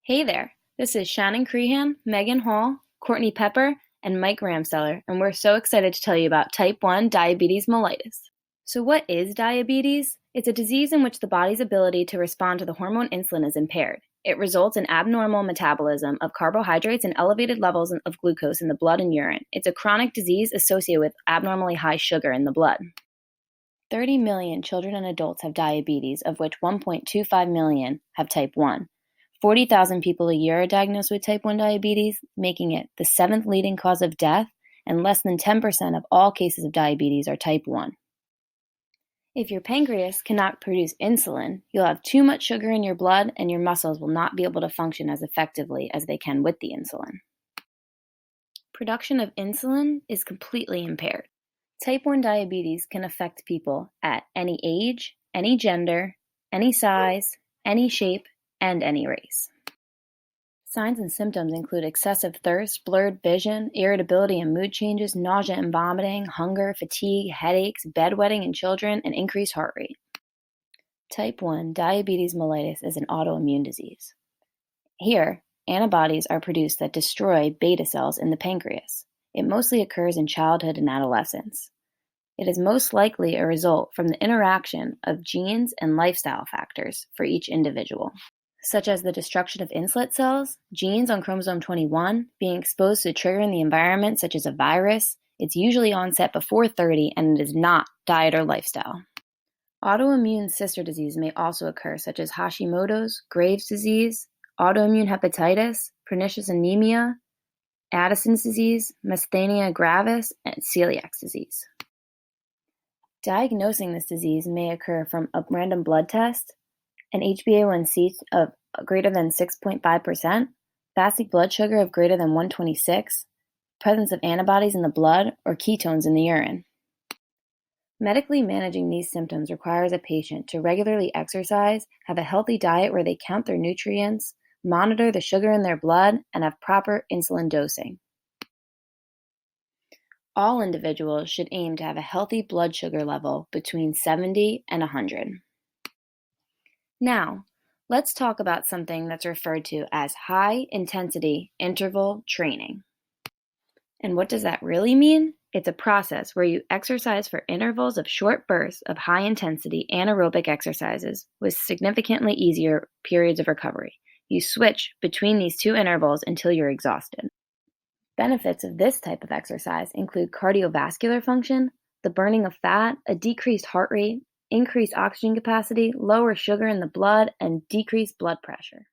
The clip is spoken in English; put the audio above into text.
Hey there, this is Shannon Crehan, Megan Hall, Courtney Pepper, and Mike Ramseller, and we're so excited to tell you about type 1 diabetes mellitus. So what is diabetes? It's a disease in which the body's ability to respond to the hormone insulin is impaired. It results in abnormal metabolism of carbohydrates and elevated levels of glucose in the blood and urine. It's a chronic disease associated with abnormally high sugar in the blood. 30 million children and adults have diabetes, of which 1.25 million have type 1. 40,000 people a year are diagnosed with type 1 diabetes, making it the seventh leading cause of death, and less than 10% of all cases of diabetes are type 1. If your pancreas cannot produce insulin, you'll have too much sugar in your blood and your muscles will not be able to function as effectively as they can with the insulin. Production of insulin is completely impaired. Type 1 diabetes can affect people at any age, any gender, any size, any shape, and any race. Signs and symptoms include excessive thirst, blurred vision, irritability and mood changes, nausea and vomiting, hunger, fatigue, headaches, bedwetting in children, and increased heart rate. Type 1 diabetes mellitus is an autoimmune disease. Here, antibodies are produced that destroy beta cells in the pancreas. It mostly occurs in childhood and adolescence. It is most likely a result from the interaction of genes and lifestyle factors for each individual, such as the destruction of inslet cells, genes on chromosome 21, being exposed to a trigger in the environment such as a virus. It's usually onset before 30 and it is not diet or lifestyle. Autoimmune sister disease may also occur, such as Hashimoto's, Graves' disease, autoimmune hepatitis, pernicious anemia, Addison's disease, myasthenia gravis, and celiac disease. Diagnosing this disease may occur from a random blood test, an HbA1c of greater than 6.5%, fasting blood sugar of greater than 126, presence of antibodies in the blood, or ketones in the urine. Medically managing these symptoms requires a patient to regularly exercise, have a healthy diet where they count their nutrients, monitor the sugar in their blood, and have proper insulin dosing. All individuals should aim to have a healthy blood sugar level between 70 and 100. Now, let's talk about something that's referred to as high-intensity interval training. And what does that really mean? It's a process where you exercise for intervals of short bursts of high-intensity anaerobic exercises with significantly easier periods of recovery. You switch between these two intervals until you're exhausted. Benefits of this type of exercise include cardiovascular function, the burning of fat, a decreased heart rate, increased oxygen capacity, lower sugar in the blood, and decreased blood pressure.